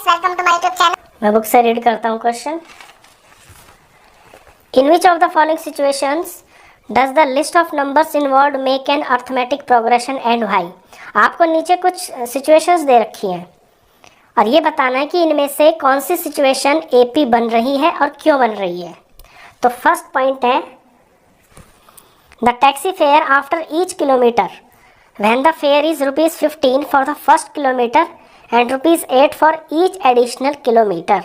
Friends, welcome to my YouTube channel. मैं book से read करता हूँ question. In which of the following situations does the list of numbers involve make an arithmetic progression and why. आपको नीचे कुछ situations दे रखी हैं और ये बताना है कि इनमें से कौन सी सिचुएशन एपी बन रही है और क्यों बन रही है। तो फर्स्ट पॉइंट है the taxi fare after each kilometre when the fair is ₹15 for the first kilometre and ₹8 for each additional kilometre.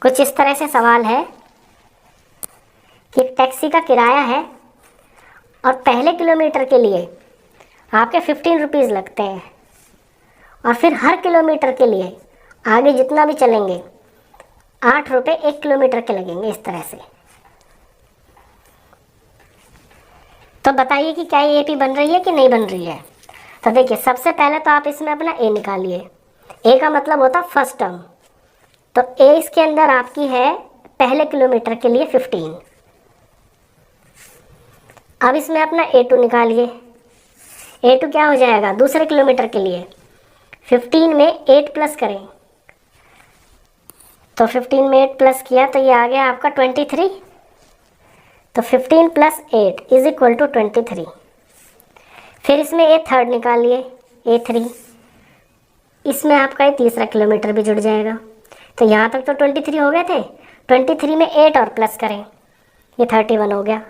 कुछ इस तरह से सवाल है कि टैक्सी का किराया है और पहले किलोमीटर के लिए आपके ₹15 लगते हैं और फिर हर किलोमीटर के लिए आगे जितना भी चलेंगे ₹8 1 किलोमीटर के लगेंगे। इस तरह से तो बताइए कि क्या ये एपी बन रही है कि नहीं बन रही है। तो देखिए, सबसे पहले तो आप इसमें अपना ए निकालिए। ए का मतलब होता फर्स्ट टर्म, तो ए इसके अंदर आपकी है पहले किलोमीटर के लिए 15। अब इसमें अपना A2 निकालिए। A2 क्या हो जाएगा दूसरे किलोमीटर के लिए। 15 में 8 प्लस करें तो 15 में 8 प्लस किया तो ये आ गया आपका 23। तो 15 + 8 = 23। फिर इसमें ए थर्ड निकालिए, A3। इसमें आपका ये तीसरा किलोमीटर भी जुड़ जाएगा। तो यहाँ तक तो 23 हो गए थे। 23 में 8 और प्लस करें, ये 31 हो गया।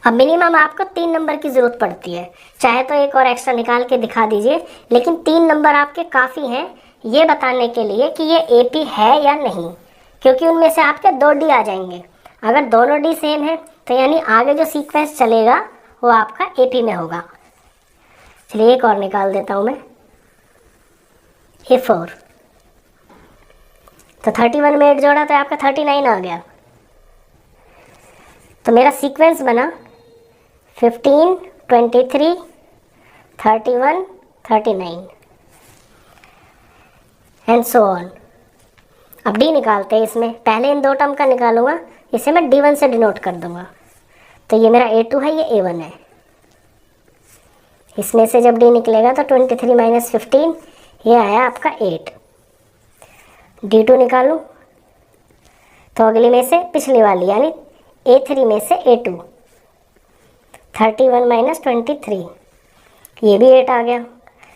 अब मिनिमम आपको 3 नंबर की ज़रूरत पड़ती है, चाहे तो एक और एक्स्ट्रा निकाल के दिखा दीजिए, लेकिन 3 नंबर आपके काफ़ी हैं ये बताने के लिए कि ये एपी है या नहीं, क्योंकि उनमें से आपके 2 डी आ जाएंगे। अगर दोनों डी सेम है तो यानी आगे जो सीक्वेंस चलेगा वो आपका एपी में होगा। चलिए एक और निकाल देता हूँ मैं, A4। तो 31 में 8 जोड़ा तो आपका 39 आ गया। तो मेरा सीक्वेंस बना 15, 23, 31, 39 एंड सो ऑन। अब डी निकालते हैं। इसमें पहले इन 2 टर्म का निकालूंगा, इसे मैं D1 से डिनोट कर दूंगा। तो ये मेरा A2 है, ये A1 है। इसमें से जब D निकलेगा तो 23 - 15 ये आया आपका 8। D2 निकालूं तो अगली में से पिछली वाली यानी A3 में से A2। 31 - 23 ये भी 8 आ गया।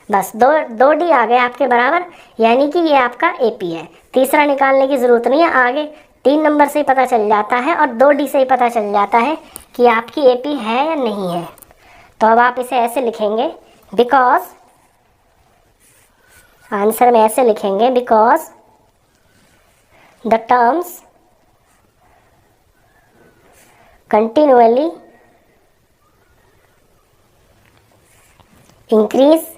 बस दो डी आ गए आपके बराबर, यानी कि ये आपका एपी है। तीसरा निकालने की ज़रूरत नहीं है, आगे 3 नंबर से ही पता चल जाता है और 2 डी से ही पता चल जाता है कि आपकी एपी है या नहीं है। तो अब आप इसे ऐसे लिखेंगे, बिकॉज आंसर में ऐसे लिखेंगे, because the terms continually increase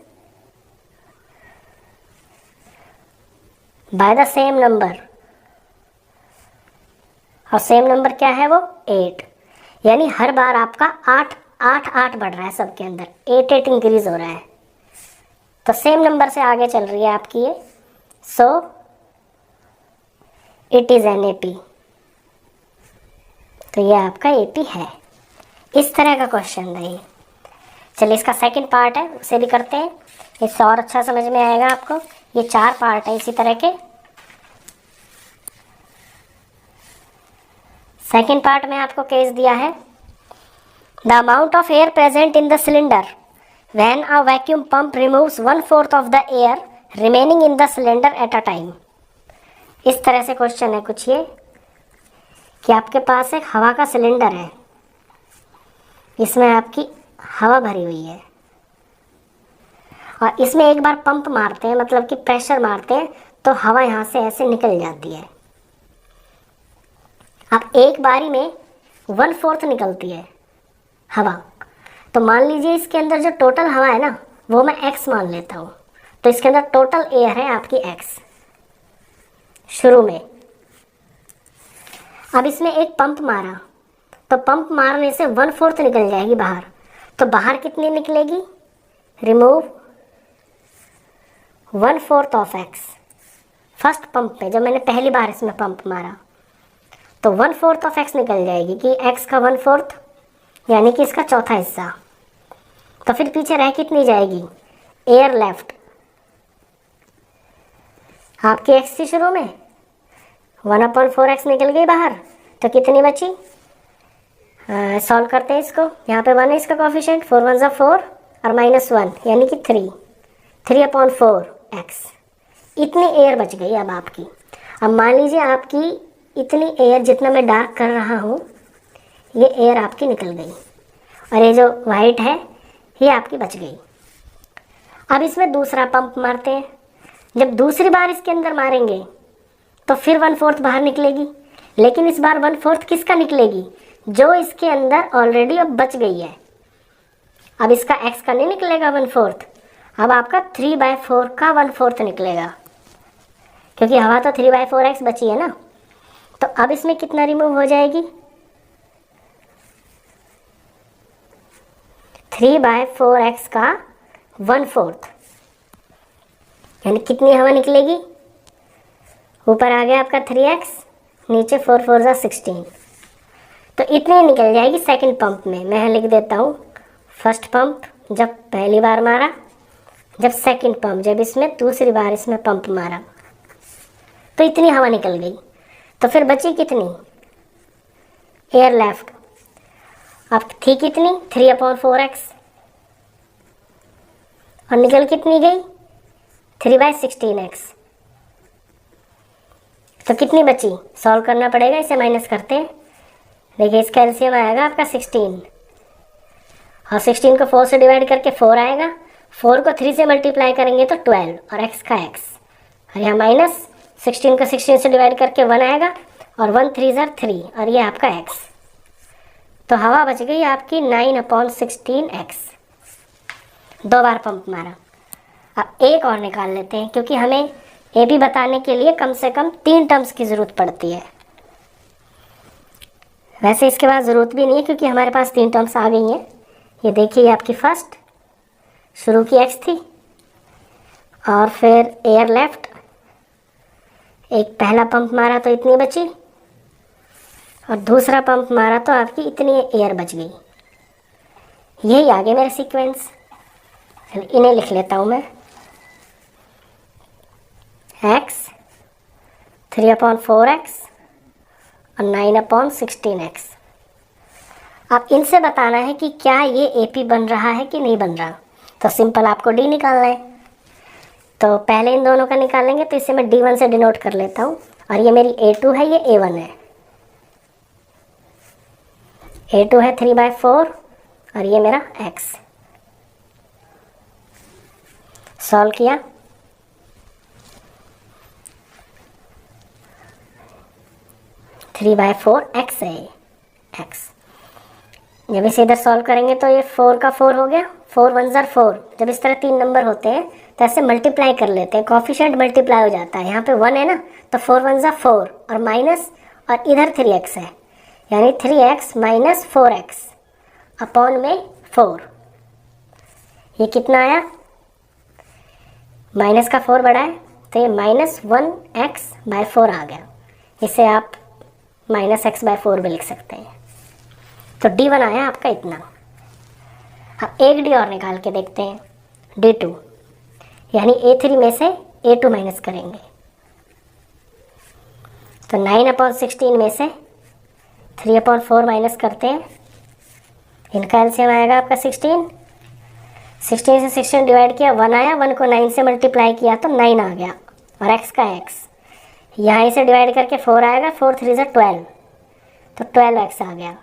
by the same number. और सेम नंबर क्या है वो 8, यानी हर बार आपका 8 8 8 बढ़ रहा है, सबके अंदर 8 8 इंक्रीज हो रहा है। तो सेम नंबर से आगे चल रही है आपकी ये। So it is an AP. तो ये आपका एपी है। इस तरह का क्वेश्चन है ये। चलिए इसका सेकंड पार्ट है, उसे भी करते हैं, इससे और अच्छा समझ में आएगा आपको। ये 4 पार्ट है इसी तरह के। सेकंड पार्ट में आपको केस दिया है, the amount of air present in the cylinder when a vacuum pump removes 1/4 of the air remaining in the cylinder at a time. इस तरह से क्वेश्चन है कुछ ये कि आपके पास एक हवा का सिलेंडर है, इसमें आपकी हवा भरी हुई है और इसमें एक बार पंप मारते हैं, मतलब कि प्रेशर मारते हैं, तो हवा यहाँ से ऐसे निकल जाती है। अब एक बारी में 1/4 निकलती है हवा। तो मान लीजिए इसके अंदर जो टोटल हवा है ना वो मैं x मान लेता हूँ। तो इसके अंदर टोटल एयर है आपकी x शुरू में। अब इसमें एक पंप मारा तो पंप मारने से 1/4 निकल जाएगी बाहर। तो बाहर कितनी निकलेगी, remove 1/4 of x। First pump पे जब मैंने पहली बार इसमें पंप मारा तो 1/4 ऑफ x निकल जाएगी कि x का 1/4 यानी कि इसका चौथा हिस्सा। तो फिर पीछे रह कितनी जाएगी, एयर लेफ्ट आपकी एक्स थी शुरू में, 1/4x निकल गई बाहर, तो कितनी बची? सॉल्व करते हैं इसको। यहाँ पे 1 है इसका कोफिशिएंट, 4 1 4 और -1 यानी कि 3/4x। इतनी एयर बच गई अब आपकी। अब मान लीजिए आपकी इतनी एयर, जितना मैं डार्क कर रहा हूँ, ये एयर आपकी निकल गई और ये जो वाइट है ये आपकी बच गई। अब इसमें दूसरा पंप मारते हैं। जब दूसरी बार इसके अंदर मारेंगे तो फिर 1/4 बाहर निकलेगी, लेकिन इस बार 1/4 किसका निकलेगी? जो इसके अंदर ऑलरेडी अब बच गई है। अब इसका x का नहीं निकलेगा 1/4, अब आपका 3/4 का 1/4 निकलेगा, क्योंकि हवा तो 3/4x बची है ना। तो अब इसमें कितना रिमूव हो जाएगी? 3/4x का 1/4, यानी कितनी हवा निकलेगी? ऊपर आ गया आपका 3x, नीचे 4 4 16, तो इतनी निकल जाएगी सेकंड पंप में। मैं लिख देता हूँ, फर्स्ट पंप जब पहली बार मारा, जब सेकंड पंप जब इसमें दूसरी बार इसमें पंप मारा, तो इतनी हवा निकल गई। तो फिर बची कितनी एयर लेफ्ट? अब थी कितनी? 3/4x, और निकल कितनी गई? 3/16x। तो कितनी बची? सॉल्व करना पड़ेगा, इसे माइनस करते हैं। देखिए इसका एलसीएम आएगा आपका 16, और 16 को 4 से डिवाइड करके 4 आएगा, 4 को 3 से मल्टीप्लाई करेंगे तो 12 और x का x, और यहाँ माइनस 16 को 16 से डिवाइड करके 1 आएगा, और 1 3 ज़र 3, और ये आपका x। तो हवा बच गई आपकी 9/16x। 2 बार पंप मारा। अब एक और निकाल लेते हैं, क्योंकि हमें ए बी बताने के लिए कम से कम 3 टर्म्स की ज़रूरत पड़ती है। वैसे इसके बाद ज़रूरत भी नहीं है, क्योंकि हमारे पास 3 टर्म्स आ गई हैं। ये देखिए आपकी फर्स्ट शुरू की x थी, और फिर एयर लेफ्ट, एक पहला पंप मारा तो इतनी बची, और दूसरा पंप मारा तो आपकी इतनी एयर बच गई। यही आगे मेरा सीक्वेंस, इन्हें लिख लेता हूँ मैं। x 3/4x और 9/16x। अब इनसे बताना है कि क्या ये AP बन रहा है कि नहीं बन रहा। तो सिंपल आपको D निकालना है। तो पहले इन दोनों का निकालेंगे, तो इसे मैं D1 से डिनोट कर लेता हूँ, और ये मेरी A2 है, ये A1 है। A2 है 3/4 और ये मेरा x। सॉल्व किया, थ्री बाय फोर एक्स है x। जब इसे इधर सॉल्व करेंगे तो ये 4 का 4 हो गया, 4 1 ज़र 4। जब इस तरह 3 नंबर होते हैं तो ऐसे मल्टीप्लाई कर लेते हैं, कॉफिशिएंट मल्टीप्लाई हो जाता है। यहाँ पे 1 है ना, तो 4 1 ज़र 4 और माइनस, और इधर 3x है, यानी 3x माइनस 4x अपॉन में 4। ये कितना आया? माइनस का 4 बड़ा है, तो ये -1x/4 आ गया। इसे आप -x/4 भी लिख सकते हैं। तो D1 आया आपका इतना। अब एक D और निकाल के देखते हैं, D2, यानी A3 में से A2 माइनस करेंगे, तो 9/16 में से 3/4 माइनस करते हैं। इनका एलसीएम आएगा आपका 16। 16 से 16 डिवाइड किया, 1 आया, 1 को 9 से मल्टीप्लाई किया तो 9 आ गया, और x का x। यहाँ इसे डिवाइड करके 4 आएगा, 4 3 ज़र 12, तो 12x आ गया।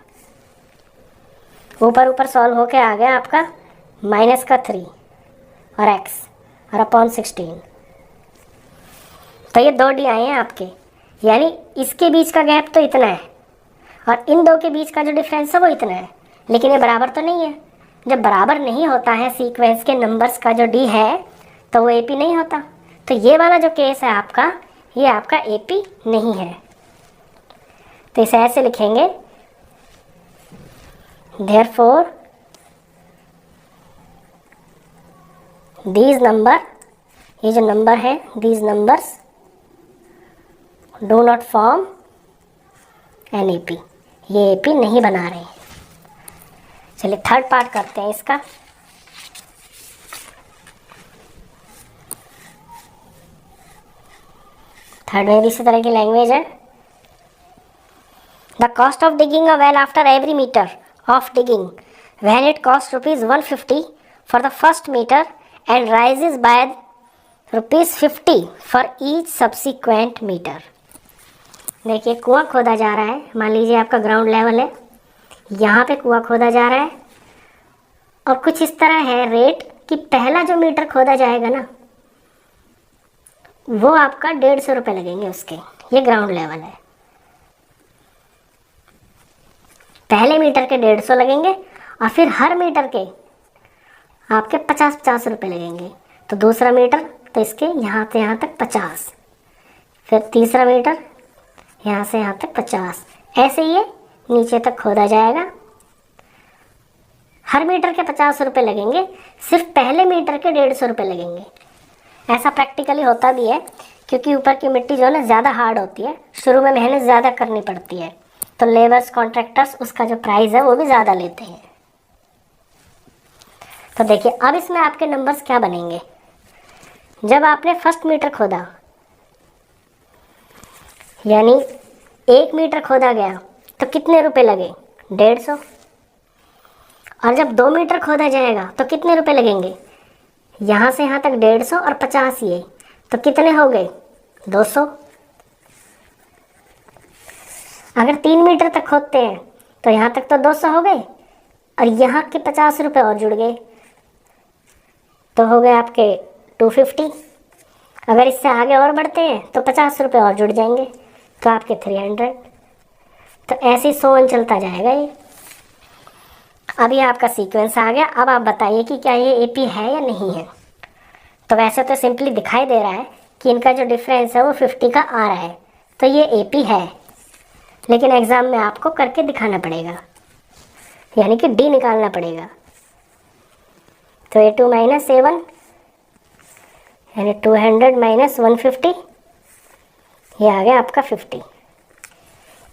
ऊपर ऊपर सॉल्व होके आ गया आपका माइनस का 3 और x और अपॉन 16। तो ये 2 D आए हैं आपके, यानी इसके बीच का गैप तो इतना है और इन दो के बीच का जो डिफरेंस है वो इतना है, लेकिन ये बराबर तो नहीं है। जब बराबर नहीं होता है सीक्वेंस के नंबर्स का जो D है, तो वो AP नहीं होता। तो ये वाला जो केस है आपका, ये आपका AP नहीं है। तो इसे ऐसे लिखेंगे, therefore these number, ये जो नंबर है, these numbers do not form an AP, ये AP नहीं बना रहे हैं। चलिए थर्ड पार्ट करते हैं इसका। थर्ड में भी इसी तरह की लैंग्वेज है। The cost of digging a well after every metre of digging when it cost ₹150 for the first metre and rises by ₹50 for each subsequent metre. देखिए कुआं खोदा जा रहा है, मान लीजिए आपका ग्राउंड लेवल है, यहाँ पे कुआं खोदा जा रहा है और कुछ इस तरह है रेट कि पहला जो मीटर खोदा जाएगा ना वो आपका ₹150 लगेंगे उसके। ये ग्राउंड लेवल है, पहले मीटर के 150 लगेंगे और फिर हर मीटर के आपके 50-50 रुपये लगेंगे। तो दूसरा मीटर तो इसके यहाँ से यहाँ तक 50, फिर तीसरा मीटर यहाँ से यहाँ तक 50, ऐसे ये नीचे तक खोदा जाएगा। हर मीटर के 50 रुपये लगेंगे, सिर्फ पहले मीटर के 150 रुपये लगेंगे। ऐसा प्रैक्टिकली होता भी है क्योंकि ऊपर की मिट्टी जो है ना ज़्यादा हार्ड होती है, शुरू में मेहनत ज़्यादा करनी पड़ती है, तो लेबर्स कॉन्ट्रैक्टर्स उसका जो प्राइस है वो भी ज़्यादा लेते हैं। तो देखिए अब इसमें आपके नंबर्स क्या बनेंगे। जब आपने फर्स्ट मीटर खोदा, यानी 1 मीटर खोदा गया तो कितने रुपए लगे? 150। और जब 2 मीटर खोदा जाएगा तो कितने रुपए लगेंगे? यहाँ से यहाँ तक 150 और 50 ये, तो कितने हो गए? 200। अगर 3 मीटर तक खोदते हैं तो यहाँ तक तो 200 हो गए और यहाँ के 50 रुपये और जुड़ गए, तो हो गए आपके 250। अगर इससे आगे और बढ़ते हैं तो 50 रुपये और जुड़ जाएंगे, तो आपके 300। तो ऐसे ही 100 चलता जाएगा ये। अब ये आपका सीक्वेंस आ गया। अब आप बताइए कि क्या ये एपी है या नहीं है। तो वैसे तो सिंपली दिखाई दे रहा है कि इनका जो डिफरेंस है वो 50 का आ रहा है, तो ये एपी है, लेकिन एग्ज़ाम में आपको करके दिखाना पड़ेगा, यानी कि डी निकालना पड़ेगा। तो A2 माइनस A1 यानी 200 माइनस 150, ये आ गया आपका 50।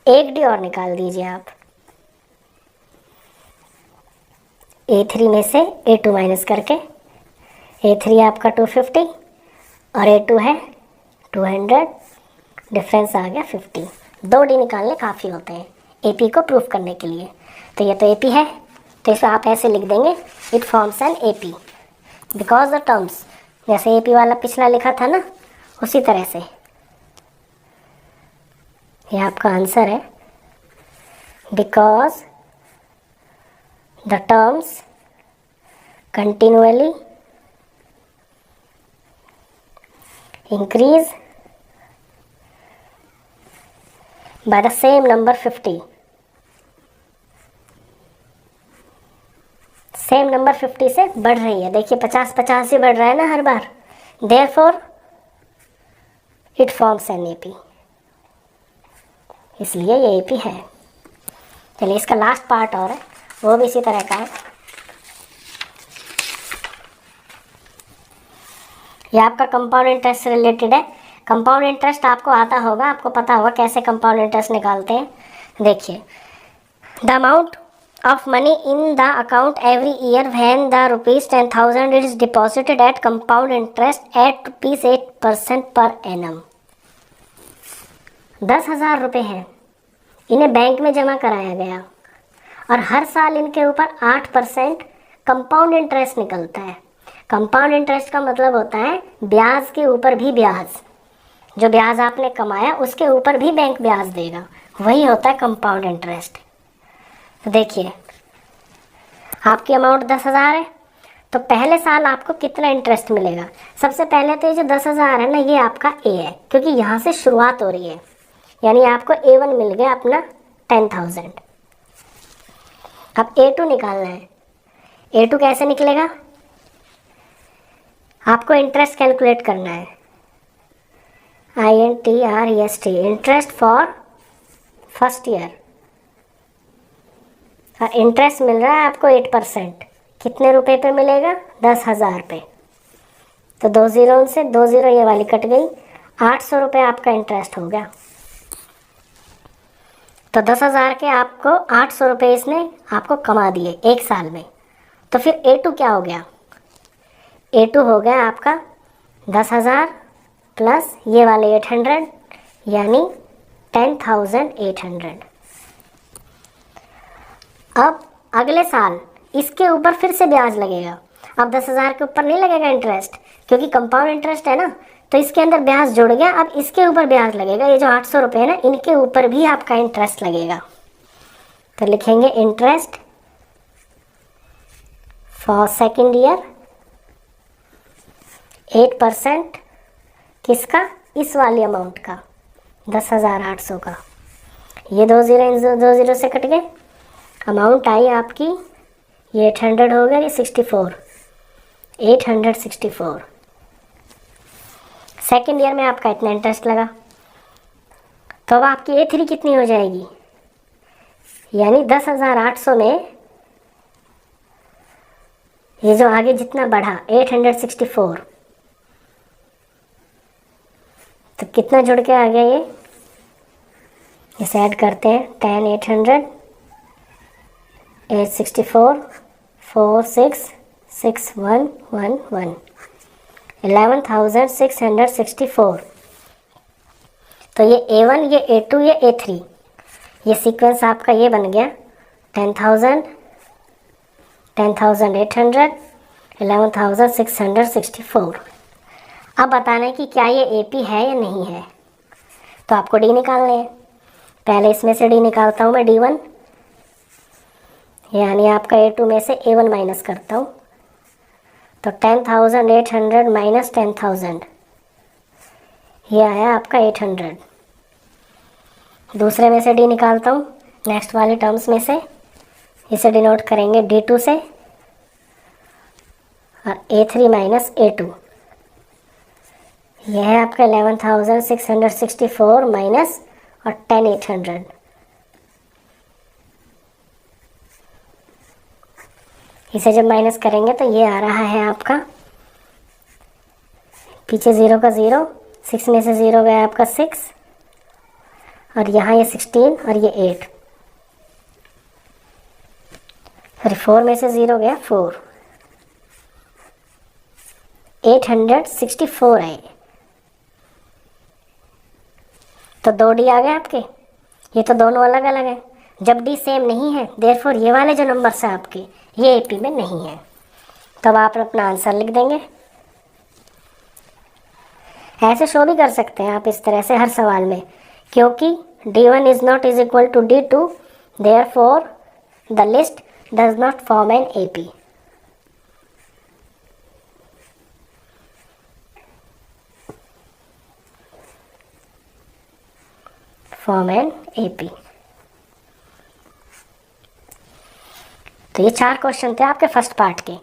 एक डी और निकाल दीजिए आप, A3 में से A2 माइनस करके। A3 आपका 250 और A2 है 200, डिफरेंस आ गया 50। 2 डी निकालने काफ़ी होते हैं AP को प्रूफ करने के लिए। तो ये तो AP है, तो इसे आप ऐसे लिख देंगे, it forms an AP because the terms, जैसे AP वाला पिछला लिखा था ना उसी तरह से। ये आपका आंसर है, because the terms continually increase by the same number 50, same number 50 से बढ़ रही है। देखिए 50-50 ही बढ़ रहा है ना हर बार, therefore it forms an AP, इसलिए ये AP है। चलिए इसका लास्ट पार्ट और है, वो भी इसी तरह का है। ये आपका कंपाउंड इंटरेस्ट से रिलेटेड है। कंपाउंड इंटरेस्ट आपको आता होगा, आपको पता होगा कैसे कंपाउंड इंटरेस्ट निकालते हैं। देखिए, the amount of money in the account every year when the ₹10,000 is deposited at compound interest at ₹8% per annum. 10,000 रुपये हैं, इन्हें बैंक में जमा कराया गया और हर साल इनके ऊपर 8% कंपाउंड इंटरेस्ट निकलता है। कंपाउंड इंटरेस्ट का मतलब होता है ब्याज के ऊपर भी ब्याज, जो ब्याज आपने कमाया उसके ऊपर भी बैंक ब्याज देगा, वही होता है कंपाउंड इंटरेस्ट। तो देखिए आपकी अमाउंट 10,000 है, तो पहले साल आपको कितना इंटरेस्ट मिलेगा? सबसे पहले तो ये जो 10,000 है ना, ये आपका ए है, क्योंकि यहाँ से शुरुआत हो रही है, यानी आपको A1 मिल गया अपना 10,000। अब A2 निकालना है। A2 कैसे निकलेगा? आपको इंटरेस्ट कैलकुलेट करना है, INTREST, interest for first year. और इंटरेस्ट मिल रहा है आपको 8%। कितने रुपए पे मिलेगा? 10,000 पे। तो 2 ज़ीरो से 2 ज़ीरो ये वाली कट गई, 800 रुपये आपका इंटरेस्ट हो गया। तो 10,000 के आपको 800 रुपये इसने आपको कमा दिए एक साल में। तो फिर A2 क्या हो गया? A2 हो गया आपका 10,000 प्लस ये वाले 800, यानी 10,800। अब अगले साल इसके ऊपर फिर से ब्याज लगेगा। अब 10,000 के ऊपर नहीं लगेगा इंटरेस्ट, क्योंकि कंपाउंड इंटरेस्ट है ना, तो इसके अंदर ब्याज जुड़ गया। अब इसके ऊपर ब्याज लगेगा, ये जो 800 रुपये है ना, इनके ऊपर भी आपका इंटरेस्ट लगेगा। तो लिखेंगे इंटरेस्ट फॉर सेकेंड ईयर 8%, किसका? इस वाली अमाउंट का, 10,800 का। ये 2 जीरो से कट गए, अमाउंट आई आपकी, ये 800 हो गया, ये 64, 864। सेकेंड ईयर में आपका इतना इंटरेस्ट लगा, तो अब आपकी A3 कितनी हो जाएगी? यानी 10,800 में ये जो आगे जितना बढ़ा 864, तो कितना जुड़ के आ गया ये? इसे ऐड करते हैं, 10 800 864 4 6 6 1 1 1 11,664। तो ये A1, ये A2, ये A3, ये सीक्वेंस आपका ये बन गया 10,000 10,800 11,664। अब बताना है कि क्या ये AP है या नहीं है। तो आपको D निकालने हैं। पहले इसमें से D निकालता हूँ मैं, D1, यानी आपका A2 में से A1 माइनस करता हूँ, तो 10,800 माइनस 10,000, ये आया आपका 800। दूसरे में से D निकालता हूँ, नेक्स्ट वाले टर्म्स में से, इसे डिनोट करेंगे D2 से, और A3 माइनस A2, यह है आपका 11,664 माइनस और 10,800। इसे जब माइनस करेंगे तो ये आ रहा है आपका, पीछे 0 का 0, 6 में से 0 गया आपका 6, और यहाँ ये 16 और ये 8, फिर 4 में से 0 गया 4, 864 है। तो 2 D आ गए आपके, ये तो दोनों अलग अलग है। जब D सेम नहीं है, देयरफॉर ये वाले जो नंबर्स हैं आपके, ये AP में नहीं है। तब आप अपना आंसर लिख देंगे। ऐसे शो भी कर सकते हैं आप इस तरह से हर सवाल में, क्योंकि D1 is not is equal to D2, therefore the list does not form an AP। Form an AP। तो ये 4 क्वेश्चन थे आपके फर्स्ट पार्ट के।